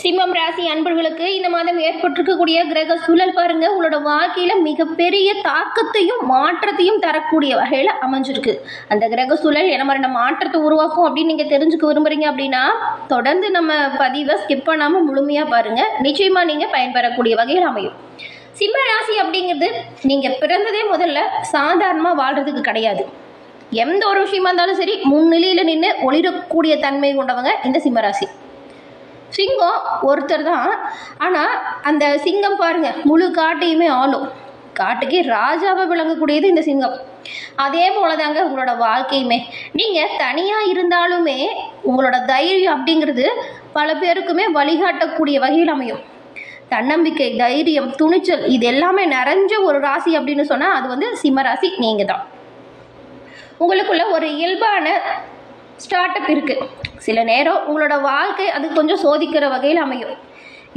சிம்மம் ராசி அன்பர்களுக்கு இந்த மாதம் ஏற்பட்டிருக்கக்கூடிய கிரக சூழல் பாருங்க, உங்களோட வாழ்க்கையில மிகப்பெரிய தாக்கத்தையும் மாற்றத்தையும் தரக்கூடிய வகையில அமைஞ்சிருக்கு. அந்த கிரக சூழல் என்ன மாதிரி மாற்றத்தை உருவாக்கும் அப்படின்னு நீங்க தெரிஞ்சுக்க விரும்புறீங்க அப்படின்னா தொடர்ந்து நம்ம பதிவை ஸ்கிப் பண்ணாம முழுமையா பாருங்க. நிச்சயமா நீங்க பயன்பெறக்கூடிய வகையில் அமையும். சிம்ம ராசி அப்படிங்கிறது நீங்க பிறந்ததே முதல்ல சாதாரணமா வாழ்றதுக்கு கிடையாது. எந்த ஒரு விஷயமா இருந்தாலும் சரி முன்னிலையில நின்று ஒளிரக்கூடிய தன்மை கொண்டவங்க இந்த சிம்மராசி. சிங்கம் ஒருத்தர் தான், ஆனால் அந்த சிங்கம் பாருங்க முழு காட்டையுமே ஆளும். காட்டுக்கே ராஜாவை விளங்கக்கூடியது இந்த சிங்கம். அதே போலதாங்க உங்களோட வாழ்க்கையுமே. நீங்கள் தனியாக இருந்தாலுமே உங்களோட தைரியம் அப்படிங்கிறது பல பேருக்குமே வழிகாட்டக்கூடிய வகையில் அமையும். தன்னம்பிக்கை, தைரியம், துணிச்சல் இது எல்லாமே நிறைஞ்ச ஒரு ராசி அப்படின்னு சொன்னால் அது வந்து சிம்ம ராசி நீங்கள் தான். உங்களுக்குள்ள ஒரு இயல்பான ஸ்டார்ட் அப் இருக்குது. சில நேரம் உங்களோட வாழ்க்கை அது கொஞ்சம் சோதிக்கிற வகையில் அமையும்.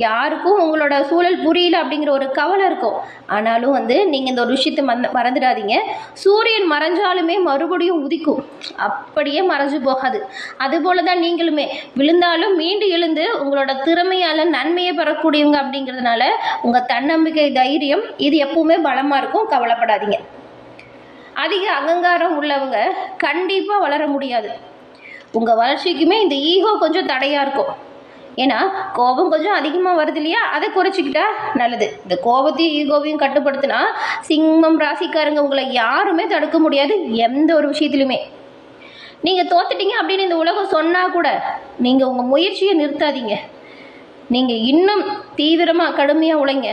யாருக்கும் உங்களோட சூழல் புரியல அப்படிங்கிற ஒரு கவலை இருக்கும். ஆனாலும் வந்து நீங்கள் இந்த ஒரு விஷயத்தை மறந்துடாதீங்க. சூரியன் மறைஞ்சாலுமே மறுபடியும் உதிக்கும், அப்படியே மறைஞ்சு போகாது. அதுபோல தான் நீங்களுமே விழுந்தாலும் மீண்டு எழுந்து உங்களோட திறமையால் நன்மையை பெறக்கூடியவங்க. அப்படிங்கிறதுனால உங்கள் தன்னம்பிக்கை, தைரியம் இது எப்பவுமே பலமாக இருக்கும். கவலைப்படாதீங்க. அதிக அகங்காரம் உள்ளவங்க கண்டிப்பாக வளர முடியாது. உங்கள் வளர்ச்சிக்குமே இந்த ஈகோ கொஞ்சம் தடையாக இருக்கும். ஏன்னா கோபம் கொஞ்சம் அதிகமாக வருது இல்லையா, அதை குறைச்சிக்கிட்டா நல்லது. இந்த கோபத்தையும் ஈகோவையும் கட்டுப்படுத்தினா சிம்மம் ராசிக்காரங்க உங்களை யாருமே தடுக்க முடியாது. எந்த ஒரு விஷயத்துலையுமே நீங்கள் தோத்துட்டீங்க அப்படின்னு இந்த உலகம் சொன்னால் கூட நீங்கள் உங்கள் முயற்சியை நிறுத்தாதீங்க. நீங்கள் இன்னும் தீவிரமாக கடுமையாக உழைங்க.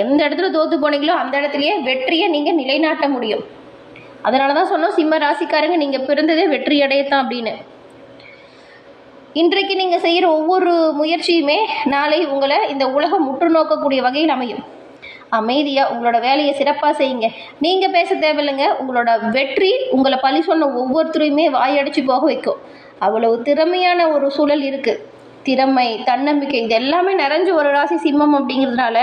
எந்த இடத்துல தோற்று போனீங்களோ அந்த இடத்துலையே வெற்றியை நீங்கள் நிலைநாட்ட முடியும். அதனால தான் சொன்னோம் சிம்ம ராசிக்காரங்க நீங்கள் பிறந்ததே வெற்றி அடையத்தான் அப்படின்னு. இன்றைக்கு நீங்கள் செய்கிற ஒவ்வொரு முயற்சியுமே நாளை உங்களை இந்த உலகம் உற்று நோக்கக்கூடிய வகையில் அமையும். அமைதியாக உங்களோட வேலையை சிறப்பாக செய்யுங்க. நீங்கள் பேச தேவையில்லைங்க. உங்களோட வெற்றி உங்களை பழி சொன்ன ஒவ்வொருத்தரையுமே வாயடிச்சு போக வைக்கும். அவ்வளவு திறமையான ஒரு சூழல் இருக்குது. திறமை, தன்னம்பிக்கை இது எல்லாமே நிறைஞ்ச ஒரு ராசி சிம்மம். அப்படிங்கிறதுனால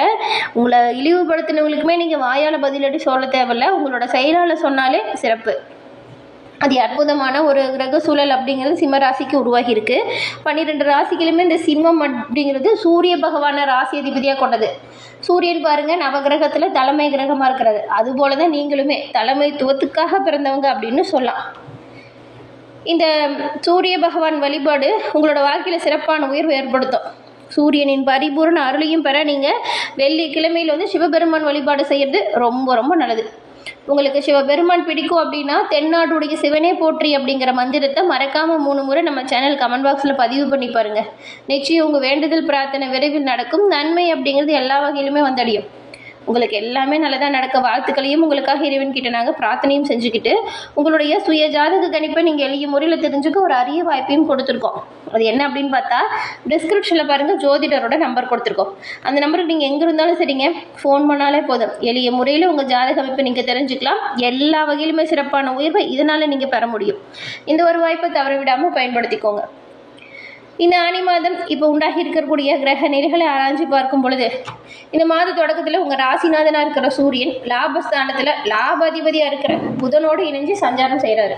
உங்களை இழிவுபடுத்தினவங்களுக்குமே நீங்கள் வாயால் பதிலடி சொல்ல தேவையில்லை. உங்களோட செயலால் சொன்னாலே சிறப்பு. அது அற்புதமான ஒரு கிரக சூழல் அப்படிங்கிறது சிம்ம ராசிக்கு உருவாகி இருக்கு. 12 ராசிகளுமே இந்த சிம்மம் அப்படிங்கிறது சூரிய பகவான ராசி அதிபதியாக கொண்டது. சூரியன் பாருங்க நவகிரகத்தில் தலைமை கிரகமாக இருக்கிறது. அதுபோல தான் நீங்களுமே தலைமைத்துவத்துக்காக பிறந்தவங்க அப்படின்னு சொல்லலாம். இந்த சூரிய பகவான் வழிபாடு உங்களோட வாழ்க்கையில் சிறப்பான உயர்வு ஏற்படுத்தும். சூரியனின் பரிபூர்ண அருளையும் பெற நீங்கள் வெள்ளிக்கிழமையில் வந்து சிவபெருமான் வழிபாடு செய்கிறது ரொம்ப ரொம்ப நல்லது. உங்களுக்கு சிவபெருமான் பிடிக்கும் அப்படின்னா தென்னாடுடைய சிவனே போற்றி அப்படிங்கிற மந்திரத்தை மறக்காமல் 3 முறை நம்ம சேனல் கமெண்ட் பாக்ஸில் பதிவு பண்ணி பாருங்கள். நிச்சயம் உங்கள் வேண்டுதல் பிரார்த்தனை விரைவில் நடக்கும். நன்மை அப்படிங்கிறது எல்லா வகையிலுமே வந்தடையும். உங்களுக்கு எல்லாமே நல்லதாக நடக்க வாழ்த்துக்களையும் உங்களுக்காக இறைவன் கிட்ட நாங்கள் பிரார்த்தனையும் செஞ்சுக்கிட்டு உங்களுடைய சுய ஜாதக கணிப்பை நீங்கள் எளிய முறையில் தெரிஞ்சுக்க ஒரு அரிய வாய்ப்பையும் கொடுத்துருக்கோம். அது என்ன அப்படின்னு பார்த்தா டிஸ்கிரிப்ஷனில் பாருங்கள் ஜோதிடரோட நம்பர் கொடுத்துருக்கோம். அந்த நம்பருக்கு நீங்கள் எங்கே இருந்தாலும் சரிங்க ஃபோன் பண்ணாலே போதும். எளிய முறையில் உங்கள் ஜாதக அமைப்பை நீங்கள் தெரிஞ்சுக்கலாம். எல்லா வகையிலுமே சிறப்பான உயர்வை இதனால் நீங்கள் பெற முடியும். இந்த ஒரு வாய்ப்பை தவற விடாமல் பயன்படுத்திக்கோங்க. இந்த ஆனி மாதம் இப்போ உண்டாகி இருக்கக்கூடிய கிரக நிலைகளை ஆராய்ச்சி பார்க்கும் பொழுது இந்த மாத தொடக்கத்தில் உங்கள் ராசிநாதனாக இருக்கிற சூரியன் லாபஸ்தானத்தில் லாபாதிபதியாக இருக்கிற புதனோடு இணைஞ்சு சஞ்சாரம் செய்கிறாரு.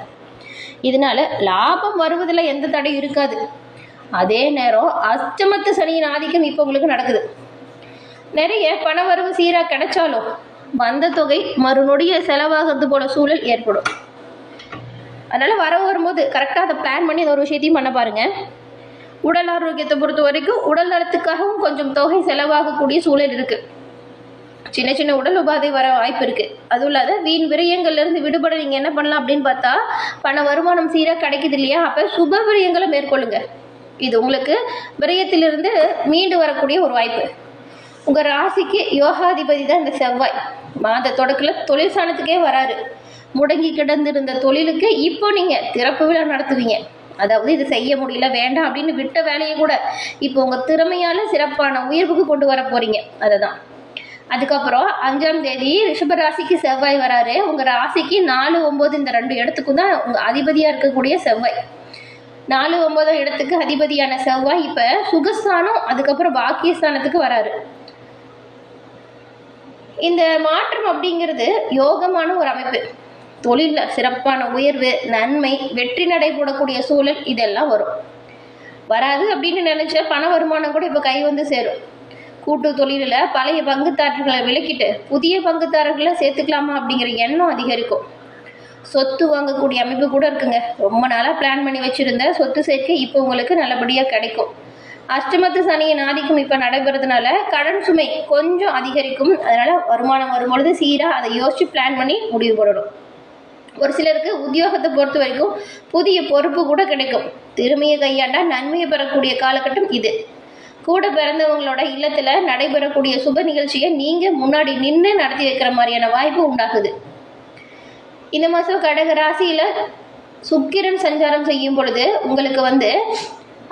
இதனால லாபம் வருவதில் எந்த தடையும் இருக்காது. அதே நேரம் அஷ்டமத்து சனியின் ஆதிக்கம் இப்போ உங்களுக்கு நடக்குது. நிறைய பண வரவு சீராக கிடைச்சாலும் வந்த தொகை மறுநொடிய செலவாகிறது போல சூழல் ஏற்படும். அதனால் வரவு வரும்போது கரெக்டாக அதை பிளான் பண்ணி இந்த ஒரு விஷயத்தையும் பண்ண பாருங்கள். உடல் ஆரோக்கியத்தை பொறுத்த வரைக்கும் உடல் நலத்துக்காகவும் கொஞ்சம் தொகை செலவாகக்கூடிய சூழல் இருக்குது. சின்ன சின்ன உடல் உபாதை வர வாய்ப்பு இருக்குது. அதுவும் இல்லாத வீண் விரயங்கள்லேருந்து விடுபட நீங்கள் என்ன பண்ணலாம் அப்படின்னு பார்த்தா பண வருமானம் சீராக கிடைக்குது இல்லையா, அப்போ சுப விரயங்களை மேற்கொள்ளுங்க. இது உங்களுக்கு விரயத்திலிருந்து மீண்டு வரக்கூடிய ஒரு வாய்ப்பு. உங்கள் ராசிக்கு யோகாதிபதி தான் இந்த செவ்வாய். மாத தொடக்கத்தில் தொழில் ஸ்தானத்துக்கே வராரு. முடங்கி கிடந்திருந்த தொழிலுக்கு இப்போ நீங்கள் திறப்பு விழா நடத்துவீங்க. அதாவது இது செய்ய முடியல வேண்டாம் அப்படின்னு விட்ட வேலையை கூட இப்போ உங்கள் திறமையால் சிறப்பான உயர்வுக்கு கொண்டு வர போகிறீங்க. அதுதான். அதுக்கப்புறம் 5ஆம் தேதி ரிஷபராசிக்கு செவ்வாய் வராரு. உங்கள் ராசிக்கு 4, 9 இந்த 2 இடத்துக்கும் தான் உங்கள் அதிபதியாக இருக்கக்கூடிய செவ்வாய். 4, 9 இடத்துக்கு அதிபதியான செவ்வாய் இப்போ சுகஸ்தானம் அதுக்கப்புறம் பாக்கியஸ்தானத்துக்கு வராரு. இந்த மாற்றம் அப்படிங்கிறது யோகமான ஒரு அமைப்பு. தொழிலில் சிறப்பான உயர்வு, நன்மை, வெற்றி நடைபெறக்கூடிய சூழல் இதெல்லாம் வரும். வராது அப்படின்னு நினச்ச பண வருமானம் கூட இப்போ கை வந்து சேரும். கூட்டு தொழிலில் பழைய பங்குதாரர்களை விலக்கிட்டு புதிய பங்குதாரர்களை சேர்த்துக்கலாமா அப்படிங்கிற எண்ணம் அதிகரிக்கும். சொத்து வாங்கக்கூடிய அமைப்பு கூட இருக்குங்க. ரொம்ப நாளாக பிளான் பண்ணி வச்சுருந்த சொத்து சேர்க்கை இப்போ உங்களுக்கு நல்லபடியாக கிடைக்கும். அஷ்டமத்து சனியின் ஆதிக்கம் இப்போ நடைபெறதுனால கடன் சுமை கொஞ்சம் அதிகரிக்கும். அதனால் வருமானம் வரும்பொழுது சீராக அதை யோசித்து பிளான் பண்ணி முடிவு போடணும். ஒரு சிலருக்கு உத்தியோகத்தை பொறுத்த வரைக்கும் புதிய பொறுப்பு கூட கிடைக்கும். திறமையை கையாண்டா நன்மையை பெறக்கூடிய காலகட்டம் இது. கூட பிறந்தவங்களோட இல்லத்தில் நடைபெறக்கூடிய சுப நிகழ்ச்சியை நீங்கள் முன்னாடி நின்று நடத்தி வைக்கிற மாதிரியான வாய்ப்பு உண்டாகுது. இந்த மாதம் கடக ராசியில் சுக்கிரன் சஞ்சாரம் செய்யும் பொழுது உங்களுக்கு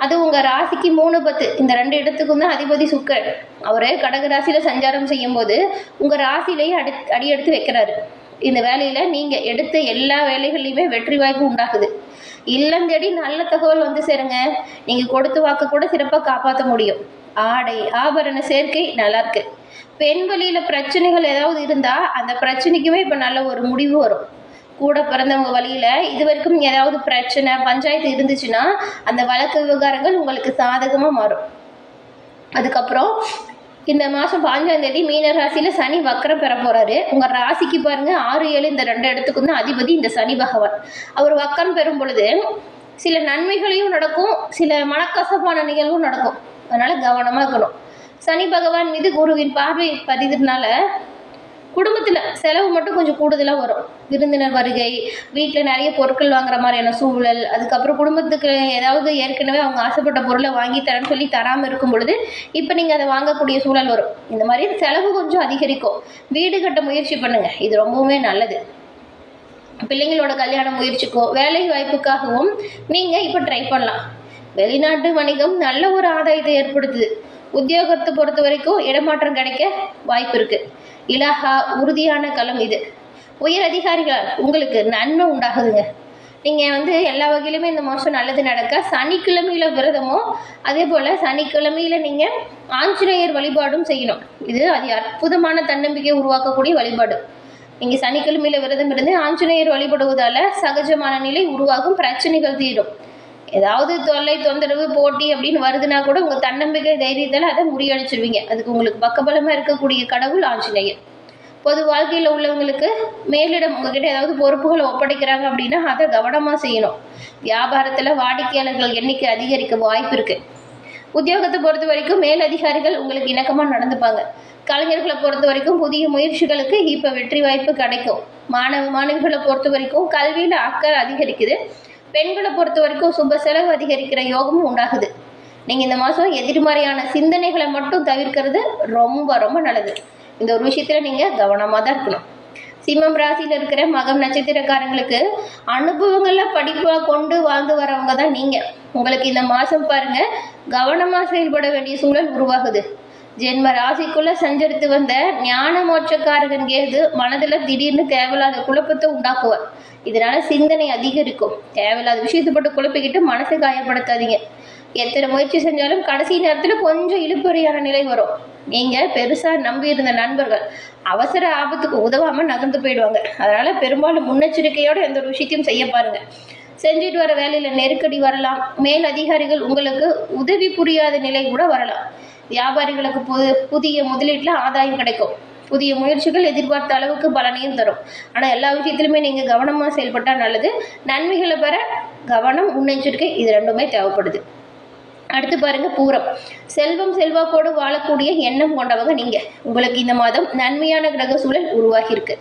அது உங்கள் ராசிக்கு 3-10 இந்த 2 இடத்துக்கும் தான் அதிபதி சுக்கிரன். அவர் கடக ராசியில் சஞ்சாரம் செய்யும் போது உங்கள் ராசியிலேயே அடியெடுத்து வைக்கிறாரு. இந்த வேலையில் நீங்கள் எடுத்த எல்லா வேலைகள்லையுமே வெற்றி வாய்ப்பு உண்டாகுது. இல்லம் தேடி நல்ல தகவல் வந்து சேருங்க. நீங்கள் கொடுத்து வாக்க கூட சிறப்பாக காப்பாற்ற முடியும். ஆடை ஆபரண சேர்க்கை நல்லா இருக்கு. பெண் வழியில் பிரச்சனைகள் ஏதாவது இருந்தால் அந்த பிரச்சனைக்குமே இப்போ நல்ல ஒரு முடிவு வரும். கூட பிறந்தவங்க வழியில் இது வரைக்கும் ஏதாவது பிரச்சனை பஞ்சாயத்து இருந்துச்சுன்னா அந்த வழக்கு விவகாரங்கள் உங்களுக்கு சாதகமாக மாறும். அதுக்கப்புறம் இந்த மாதம் 5ஆம் தேதி மீன ராசியில் சனி வக்கரம் பெற போகிறாரு. உங்கள் ராசிக்கு பாருங்கள் 6-7 இந்த 2 இடத்துக்கும் தான் அதிபதி இந்த சனி பகவான். அவர் வக்கரம் பெறும் பொழுது சில நன்மைகளையும் நடக்கும், சில மனக்கசப்பான நிகழ்வும் நடக்கும். அதனால் கவனமாக இருக்கணும். சனி பகவான் மீது குருவின் பார்வை பதிகிறதுனால குடும்பத்தில் செலவு மட்டும் கொஞ்சம் கூடுதலாக வரும். விருந்தினர் வருகை, வீட்டில் நிறைய பொருட்கள் வாங்குற மாதிரியான சூழல், அதுக்கப்புறம் குடும்பத்துக்கு ஏதாவது ஏற்கனவே அவங்க ஆசைப்பட்ட பொருளை வாங்கி தரேன்னு சொல்லி தராமல் இருக்கும் பொழுது இப்போ நீங்கள் அதை வாங்கக்கூடிய சூழல் வரும். இந்த மாதிரி செலவு கொஞ்சம் அதிகரிக்கும். வீடு கட்ட முயற்சி பண்ணுங்கள், இது ரொம்பவுமே நல்லது. பிள்ளைங்களோட கல்யாண முயற்சிக்கோ வேலை வாய்ப்புக்காகவும் நீங்கள் இப்போ ட்ரை பண்ணலாம். வெளிநாட்டு வணிகம் நல்ல ஒரு ஆதாயத்தை ஏற்படுத்துது. உத்தியோகத்தை பொறுத்த வரைக்கும் இடமாற்றம் கிடைக்க வாய்ப்பு இருக்குது. இலாகா உறுதியான களம் இது. உயர் அதிகாரிகளால் உங்களுக்கு நன்மை உண்டாகுதுங்க. நீங்கள் எல்லா வகையிலுமே இந்த மாதம் நல்லது நடக்க சனிக்கிழமையில் விரதமோ அதே போல் சனிக்கிழமையில் நீங்கள் ஆஞ்சநேயர் வழிபாடும் செய்யணும். இது அற்புதமான தன்னம்பிக்கை உருவாக்கக்கூடிய வழிபாடு. நீங்கள் சனிக்கிழமையில் விரதம் இருந்து ஆஞ்சநேயர் வழிபடுவதால் சகஜமான நிலை உருவாகும், பிரச்சனைகள் தீரும். ஏதாவது தொல்லை தொந்தரவு போட்டி அப்படின்னு வருதுன்னா கூட உங்கள் தன்னம்பிக்கை தைரியத்தால் அதை முறியடிச்சிருவீங்க. அதுக்கு உங்களுக்கு பக்கபலமாக இருக்கக்கூடிய கடவுள் ஆஞ்சநேயர். பொது வாழ்க்கையில் உள்ளவங்களுக்கு மேலிடம் உங்ககிட்ட ஏதாவது பொறுப்புகளை ஒப்படைக்கிறாங்க அப்படின்னா அதை கவனமாக செய்யணும். வியாபாரத்தில் வாடிக்கையாளர்கள் எண்ணிக்கை அதிகரிக்க வாய்ப்பு இருக்குது. உத்தியோகத்தை பொறுத்த வரைக்கும் மேல் அதிகாரிகள் உங்களுக்கு இணக்கமாக நடந்துப்பாங்க. கலைஞர்களை பொறுத்த வரைக்கும் புதிய முயற்சிகளுக்கு இப்போ வெற்றி வாய்ப்பு கிடைக்கும். மாணவிகளை பொறுத்த வரைக்கும் கல்வியில் அக்கறை அதிகரிக்குது. பெண்களை பொறுத்த வரைக்கும் சுப செலவு அதிகரிக்கிற யோகமும் உண்டாகுது. நீங்கள் இந்த மாதம் எதிர்மறையான சிந்தனைகளை மட்டும் தவிர்க்கிறது ரொம்ப ரொம்ப நல்லது. இந்த ஒரு விஷயத்தில் நீங்கள் கவனமாக தான் இருக்கணும். சிம்மம் ராசியில் இருக்கிற மகம் நட்சத்திரக்காரங்களுக்கு அனுபவங்களில் படிப்பாக கொண்டு வாழ்ந்து வரவங்க தான் நீங்கள். உங்களுக்கு இந்த மாதம் பாருங்கள் கவனமாக செயல்பட வேண்டிய சூழல் உருவாகுது. ஜென்ம ராசிக்குள்ளே சஞ்சரித்து வந்த ஞான மோட்சக்காரகன் கேது மனதில் திடீர்னு தேவையில்லாத குழப்பத்தை உண்டாக்குவார். இதனால சிந்தனை அதிகரிக்கும். தேவையில்லாத விஷயத்தை போட்டு குழப்பிக்கிட்டு மனசை காயப்படுத்தாதீங்க. எத்தனை முயற்சி செஞ்சாலும் கடைசி நேரத்தில் கொஞ்சம் இழுபறியான நிலை வரும். நீங்கள் பெருசாக நம்பியிருந்த நண்பர்கள் அவசர ஆபத்துக்கு உதவாமல் நகர்ந்து போயிடுவாங்க. அதனால் பெரும்பாலும் முன்னெச்சரிக்கையோடு எந்த ஒரு விஷயத்தையும் செய்ய பாருங்கள். செஞ்சுட்டு வர வேலையில் நெருக்கடி வரலாம். மேல் அதிகாரிகள் உங்களுக்கு உதவி புரியாத நிலை கூட வரலாம். வியாபாரிகளுக்கு புதிய முதலீட்டில் ஆதாயம் கிடைக்கும். புதிய முயற்சிகள் எதிர்பார்த்த அளவுக்கு பலனையும் தரும். ஆனால் எல்லா விஷயத்திலுமே நீங்கள் கவனமாக செயல்பட்டால் நல்லது. நன்மைகளை பெற கவனம், முன்னெச்சரிக்கை இது ரெண்டுமே தேவைப்படுது. அடுத்து பாருங்கள் பூரம். செல்வம் செல்வாக்கோடு வாழக்கூடிய எண்ணம் கொண்டவங்க நீங்கள். உங்களுக்கு இந்த மாதம் நன்மையான கிரக சூழல் உருவாகியிருக்கு.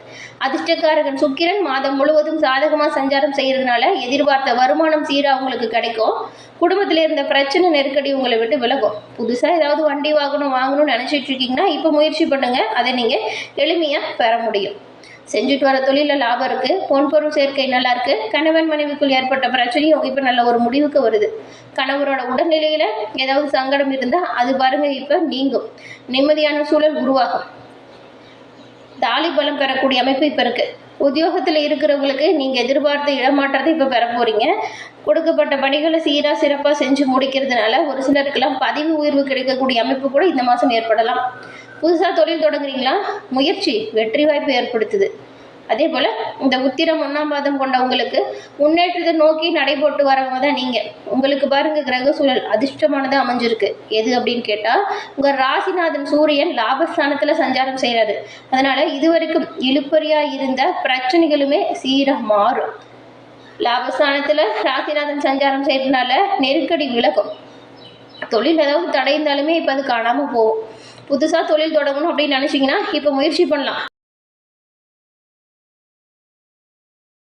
அதிர்ஷ்டக்காரகன் சுக்கிரன் மாதம் முழுவதும் சாதகமாக சஞ்சாரம் செய்கிறதுனால எதிர்பார்த்த வருமானம் சீராக உங்களுக்கு கிடைக்கும். குடும்பத்தில் இருந்த பிரச்சனை நெருக்கடி உங்களை விட்டு விலகும். புதுசாக ஏதாவது வண்டி வாங்கணும்னு நினச்சிட்டு இருக்கீங்கன்னா இப்போ முயற்சி பண்ணுங்கள். அதை நீங்கள் எளிமையாக பெற முடியும். செஞ்சுட்டு வர தொழிலில் லாபம் இருக்குது. பொன்பொருள் சேர்க்கை நல்லா இருக்குது. கணவன் மனைவிக்குள் ஏற்பட்ட பிரச்சனையும் இப்போ நல்ல ஒரு முடிவுக்கு வருது. கணவரோட உடல்நிலையில் ஏதாவது சங்கடம் இருந்தால் அது பாருங்கள் இப்போ நீங்கும். நிம்மதியான சூழல் உருவாகும். தாலி பலம் பெறக்கூடிய அமைப்பு இப்போ இருக்குது. உத்தியோகத்தில் இருக்கிறவங்களுக்கு நீங்கள் எதிர்பார்த்த இடமாற்றத்தை இப்போ பெற போகிறீங்க. கொடுக்கப்பட்ட பணிகளை சீராக சிறப்பாக செஞ்சு முடிக்கிறதுனால ஒரு சிலருக்கெல்லாம் பதவி உயர்வு கிடைக்கக்கூடிய அமைப்பு கூட இந்த மாதம் ஏற்படலாம். புதுசாக தொழில் தொடங்குறீங்களா? முயற்சி வெற்றி வாய்ப்பு ஏற்படுத்துது. அதே போல் இந்த உத்திரம் 1ஆம் பாதம் கொண்டவங்களுக்கு முன்னேற்றத்தை நோக்கி நடைபோட்டு வரவங்க தான் நீங்கள். உங்களுக்கு பாருங்கள் கிரக சூழல் அதிர்ஷ்டமானதாக அமைஞ்சிருக்கு. எது அப்படின்னு கேட்டால் உங்கள் ராசிநாதன் சூரியன் லாபஸ்தானத்தில் சஞ்சாரம் செய்கிறாரு. அதனால் இதுவரைக்கும் இழுப்பறியாக இருந்த பிரச்சனைகளுமே சீராக மாறும். லாபஸ்தானத்தில் ராசிநாதன் சஞ்சாரம் செய்கிறதுனால நெருக்கடி விலகும். தொழில் ஏதாவது தடை இருந்தாலுமே இப்போ அது காணாமல் போகும். புதுசாக தொழில் தொடங்கணும் அப்படின்னு நினச்சிங்கன்னா இப்போ முயற்சி பண்ணலாம்.